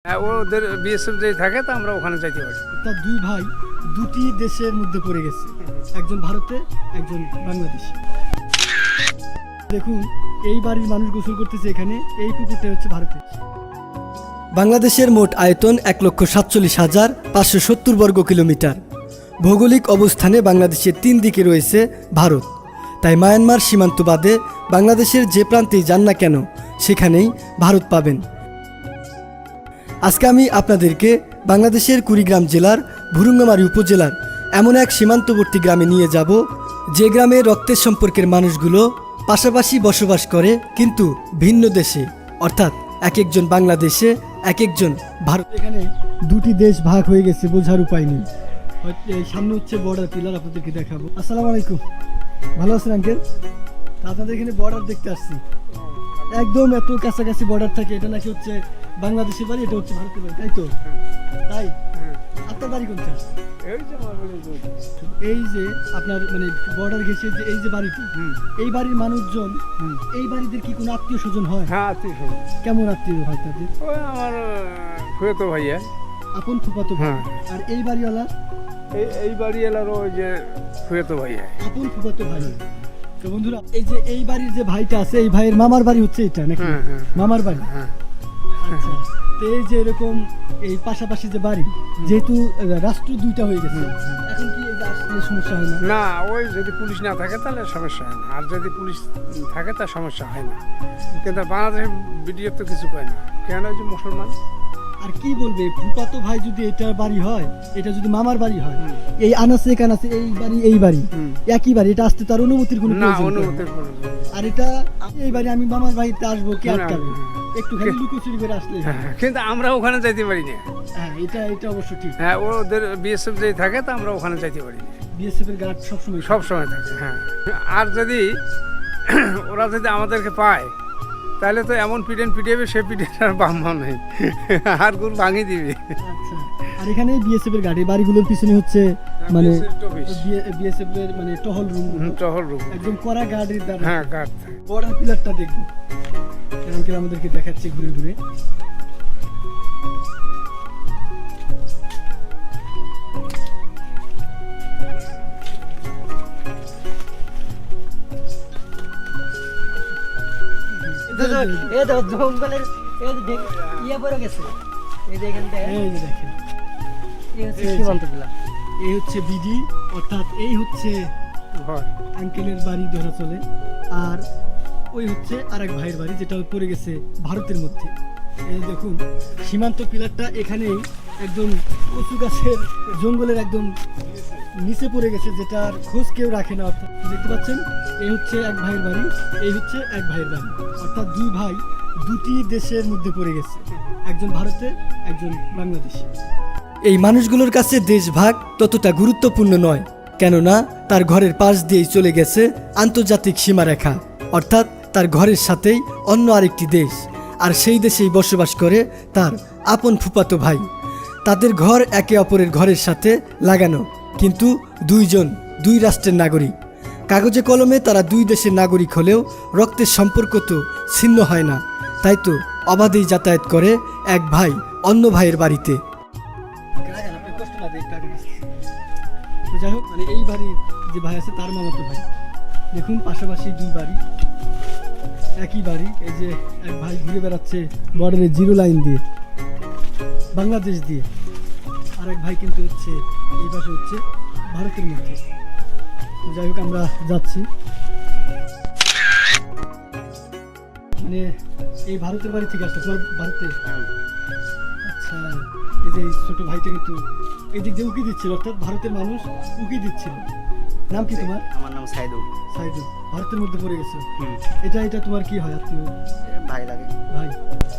ওদের বিএসএফ যদি থাকে তো আমরা ওখানে যাইতে পারি। তার দুই ভাই দুটি দেশের মধ্যে পড়ে গেছে, একজন ভারতে একজন বাংলাদেশে। দেখুন এই বাড়ির মানুষ গোসল করতেছে এখানে, এই পুকুরটা হচ্ছে ভারতে। বাংলাদেশের মোট আয়তন ১,৪৭,৫৭০ বর্গ কিলোমিটার। ভৌগোলিক অবস্থানে বাংলাদেশের 3 দিকে রয়েছে ভারত, তাই মায়ানমার সীমান্ত বাদে বাংলাদেশের যে প্রান্তেই যান না কেন সেখানেই ভারত পাবেন। আজকে আমি আপনাদেরকে বাংলাদেশের কুড়িগ্রাম জেলার ভুরুঙ্গামারী উপজেলার এমন এক সীমান্তবর্তী গ্রামে নিয়ে যাব, যে গ্রামে রক্তের সম্পর্কের মানুষগুলো পাশাপাশি বসবাস করে কিন্তু ভিন্ন দেশে, অর্থাৎ এক একজন বাংলাদেশে এক একজন ভারত। এখানে দুটি দেশ ভাগ হয়ে গেছে, বোঝার উপায় নেই। সামনে হচ্ছে বর্ডার পিলার, আপনাদেরকে দেখাবো। আসসালামু আলাইকুম, ভালো আছেন আঙ্কেল? আপনাদের এখানে বর্ডার দেখতে আসছি, একদম এত কাছাকাছি বর্ডার থাকে। এটা নাকি হচ্ছে বাংলাদেশের বাড়ি, এটা হচ্ছে ভারতের বাড়ি, তাই তো? তাই আপনার বাড়ি কোনটা? এই যে আপনার মানে বর্ডার ঘেঁষে যে এই যে বাড়িটা, এই বাড়ির মানুষজন, এই বাড়িদের কি কোনো আত্মীয় স্বজন হয়? হ্যাঁ, আত্মীয় স্বজন। কেমন আত্মীয় হয় তাদের? ওই আমার ফুফাতো ভাইয়া, আপন ফুফাতো ভাই। আর এই বাড়িওয়ালা? এই বাড়ি এলার ওই যে ফুফাতো ভাইয়া, আপন ফুফাতো ভাই। তো বন্ধুরা, এই যে এই বাড়ির যে ভাইটা আছে, এই ভাইয়ের মামার বাড়ি হচ্ছে এটা নাকি? মামার বাড়ি। আচ্ছা, তো এই যে এরকম এই পাশাপাশি যে বাড়ি, যেহেতু রাষ্ট্র দুইটা হয়ে গেছে, এখন কি এই যে আসলে সমস্যা হয় না? না, ওই যদি পুলিশ না থাকে তাহলে সমস্যা হয় না, আর যদি পুলিশ থাকে তার সমস্যা হয় না। কিন্তু বাংলাদেশের ভিডিও তো কিছু পায় না, কেন? ওই যে মুসলমান। আর কি বলবে, ফুফাতো ভাই যদি এটার বাড়ি হয়, এটা যদি মামার বাড়ি হয়, এই আনাসে কানাসে এই বাড়ি একই বাড়ি, এটা আসতে তার অনুমতির কোনো না, প্রয়োজন নেই। অনুমতির কোনো প্রয়োজন নেই। আর এটা এই বাড়ি আমি মামার বাড়িতে আসবো, কে আটকাবে? একটু খালি লুকোচুরি করে আসলে। কিন্তু আমরা ওখানে যাইতে পারি না। হ্যাঁ, এটা অবশ্য ঠিক। হ্যাঁ, ওদের বিএসএফ যদি থাকে তো আমরা ওখানে যাইতে পারি না। বিএসএফ এর গার্ড সবসময় সবসময় থাকে। হ্যাঁ, আর যদি ওরা যদি আমাদেরকে পায় তাহলে তো এমন পিটিয়ে সে পিটের আর বাম্মা নেই, আর গুলো ভাঙিয়ে দিবে। আচ্ছা, আর এখানে বিএসএফ এর গাড়ি, বাড়িগুলোর পিছনে হচ্ছে মানে বিএসএফ এর মানে টহল রুম, একদম কড়া গার্ডের দ্বারা। হ্যাঁ, গার্ড। বর্ডার পিলারটা দেখবো, এমনকি আমাদেরকে দেখাচ্ছে ঘুরে ঘুরে। জঙ্গলের ইয়ে পড়ে গেছে, এই যে এখান থেকে এই যে দেখেন, সীমান্ত গুলা। এই হচ্ছে বিডি, অর্থাৎ এই হচ্ছে ঘর আঙ্কেলের বাড়ি ধরা চলে। আর ওই হচ্ছে আরেক ভাইয়ের বাড়ি, যেটা পড়ে গেছে ভারতের মধ্যে। এই দেখুন সীমান্ত পিলারটা এখানেই একদম কচু গাছের জঙ্গলের একদম নিচে পড়ে গেছে, যেটার খোঁজ কেউ রাখে না। অর্থাৎ দেখতে পাচ্ছেন, এই হচ্ছে এক ভাইয়ের বাড়ি, এই হচ্ছে এক ভাইয়ের বাড়ি, অর্থাৎ দুই ভাই দুটি দেশের মধ্যে পড়ে গেছে, একজন ভারতে একজন বাংলাদেশে। এই মানুষগুলোর কাছে দেশ ভাগ ততটা গুরুত্বপূর্ণ নয়, কেননা তার ঘরের পাশ দিয়েই চলে গেছে আন্তর্জাতিক সীমারেখা, অর্থাৎ তার ঘরের সাথেই অন্য আরেকটি দেশ, আর সেই দেশেই বসবাস করে তার আপন ফুফাতো ভাই। তাদের ঘর একে অপরের ঘরের সাথে লাগানো, কিন্তু দুইজন দুই রাষ্ট্রের নাগরিক। কাগজে কলমে তারা দুই দেশের নাগরিক হলেও রক্তের সম্পর্ক তো ছিন্ন হয় না, তাই তো অবাধেই যাতায়াত করে এক ভাই অন্য ভাইয়ের বাড়িতে। যাই হোক, মানে এই বাড়ির যে ভাই আছে তার মামাতো ভাই, দেখুন পাশাপাশি দুই বাড়ি, একই বাড়ি। এই যে এক ভাই ঘুরে বেড়াচ্ছে বর্ডারের জিরো লাইন দিয়ে, বাংলাদেশ দিয়ে, আর এক ভাই কিন্তু হচ্ছে এই পাশে হচ্ছে ভারতের মধ্যে। তো যাই হোক, আমরা যাচ্ছি। মানে এই ভারতের বাড়ি থেকে আসছে তোমার ভারতে? আচ্ছা, এই যে ছোট ভাইটা কিন্তু এদিক দিয়ে উকি দিচ্ছিল, অর্থাৎ ভারতের মানুষ উকি দিচ্ছিল। নাম কি তোমার? আমার নাম সাইদুল। সাইদুল, ভারতের মধ্যে পড়ে গেছো। এটা তোমার কি হয়? আত্মীয় ভাই লাগে। ভাই,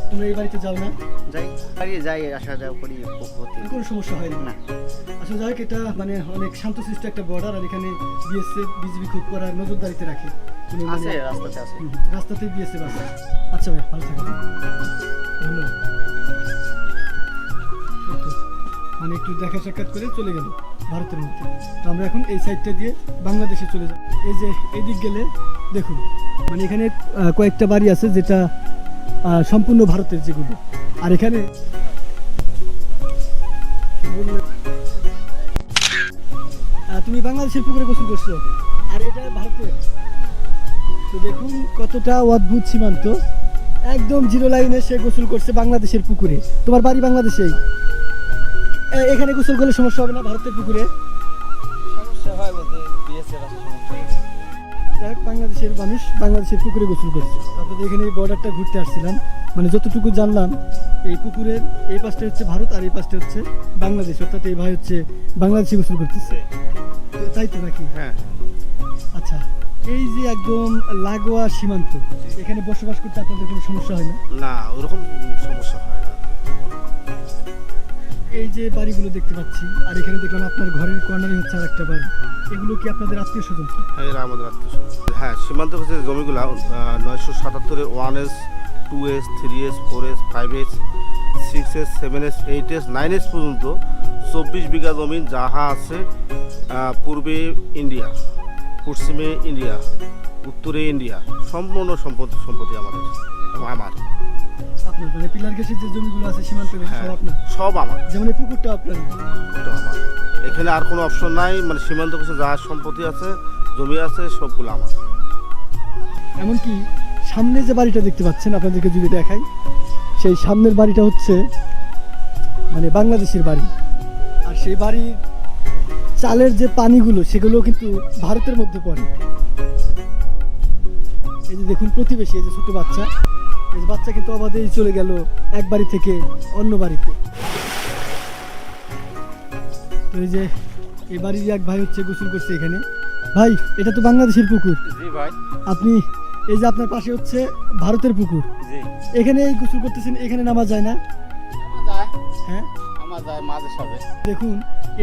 তোমরা এই বাড়িতে যাও না? যাই আসা যাও করি, কোনো সমস্যা হয় না? আসলে যাই হোক, এটা মানে অনেক শান্তশিষ্ট একটা বর্ডার, আর এখানে বিএসএফ বিজিবি খুব করার নজরদারিতে রাখে। রাস্তাতে বিএসএফ আছে। আচ্ছা ভাই, ভালো থাকবেন, ধন্যবাদ। মানে একটু দেখা সাক্ষাৎ করে চলে গেল ভারতের মধ্যে। তো আমরা এখন এই সাইডটা দিয়ে বাংলাদেশে চলে যাব। এই যে এই দিক গেলে দেখুন, মানে এখানে কয়েকটা বাড়ি আছে যেটা সম্পূর্ণ ভারতের যেগুলো, আর এখানে তুমি বাংলাদেশের পুকুরে গোসল করছো আর এটা ভারতের। তো দেখুন কতটা অদ্ভুত সীমান্ত, একদম জিরো লাইনে সে গোসল করছে বাংলাদেশের পুকুরে। তোমার বাড়ি বাংলাদেশেই, এখানে গোসল করলে সমস্যা হবে না ভারতের পুকুরে? সমস্যা হয় বলতে বিএসএফ আছে সমস্যা হবে। যাই হোক, বাংলাদেশের মানুষ বাংলাদেশের পুকুরে গোসল করছে। তারপরে এখানে এই বর্ডারটা ঘুরতে আসছিলাম, মানে যতটুকু জানলাম এই পুকুরের এই পাশটা হচ্ছে ভারত আর এই পাশটা হচ্ছে বাংলাদেশ, অর্থাৎ এই ভাই হচ্ছে বাংলাদেশে গোসল করতেছে। তো তাই তো নাকি? হ্যাঁ, আচ্ছা, এই যে একদম লাগোয়া সীমান্ত, এখানে বসবাস করতে আপনাদের কোনো সমস্যা হয় না? না, ওরকম সমস্যা হয় না। এই যে বাড়িগুলো দেখতে পাচ্ছি আর এখানে দেখলাম আপনার ঘরের কর্নারে হচ্ছে আর একটা বাড়ি, এগুলো কি আপনাদের আত্মীয় স্বজন? হ্যাঁ, এরা আমাদের আত্মীয়। হ্যাঁ, সীমান্ত কাছে জমিগুলো 977-এর 1S, 2S, 3S, 4S, 5S, 6S, 7S, 8S, 9S পর্যন্ত 24 বিঘা জমি যাহা আছে পূর্বে ইন্ডিয়া, পশ্চিমে ইন্ডিয়া, উত্তরে ইন্ডিয়া, সম্পূর্ণ সম্পত্তি আমাদের আমার। আপনার মানে পিলার ঘেঁষে যে জমিগুলো আছে সীমান্তে হ্যাঁ, সব আপনার? সব আমার, যেমন এই পুকুরটা আপনার? ওটা আমার। এখানে আর কোনো অপশন নাই, মানে সীমান্ত কাছে যা সম্পত্তি আছে, জমি আছে, সবগুলো আমার। এমনকি সামনে যে বাড়িটা দেখতে পাচ্ছেন, আপনাদেরকে যদি দেখাই, সেই সামনের বাড়িটা হচ্ছে মানে বাংলাদেশের বাড়ি। আর সেই বাড়ির চালের যে পানিগুলো সেগুলো কিন্তু ভারতের মধ্যে পড়ে। এই যে দেখুন প্রতিবেশী, এই যে ছোট বাচ্চা, এই যে বাচ্চা কিন্তু অবাধেই চলে গেল এক বাড়ি থেকে অন্য বাড়িতে। তো এই যে এই বাড়ির এক ভাই হচ্ছে গোসল করছে এখানে। ভাই, এটা তো বাংলাদেশের পুকুর। জি ভাই। আপনি এই যে আপনার পাশে হচ্ছে ভারতের পুকুর, জি। এখানে এই গোসল করতেছেন, এখানে নামা যায় না? আমার যায়, হ্যাঁ, আমার যায় মাঝে সাথে। দেখুন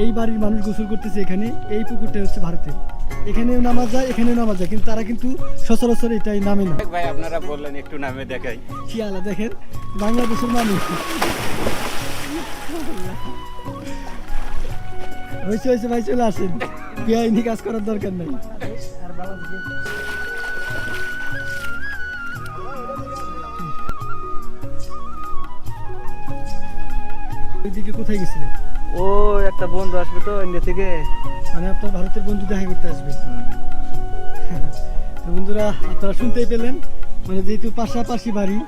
এই বাড়ির মানুষ গোসল করতেছে এখানে, এই পুকুরটা হচ্ছে ভারতের, এখানেও নামা যায় এখানেও নামা যায়, কিন্তু তারা কিন্তু সচরাচর এটাই নামে না। ভাই আপনারা বললেন একটু নামে দেখাই। কি আলা দেখেন, বাংলাদেশের মানুষ। হয়েছে হয়েছে ভাই, চলে আসেন, বেআইনি কাজ করার দরকার নাই। আর বাংলাদেশে ওইদিকে কোথায় গেছিলেন? ও একটা বন্ধু আসবে তো ইন্ডিয়া থেকে। মানে আপনার ভারতের বন্ধু দেখা করতে আসবে। তো বন্ধুরা, আপনারা শুনতেই পেলেন, মানে যেহেতু পাশাপাশি বাড়ি,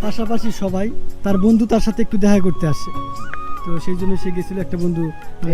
পাশাপাশি সবাই, তার বন্ধু তার সাথে একটু দেখা করতে আসে, তো সেই জন্য সে গেছিল একটা বন্ধু মানে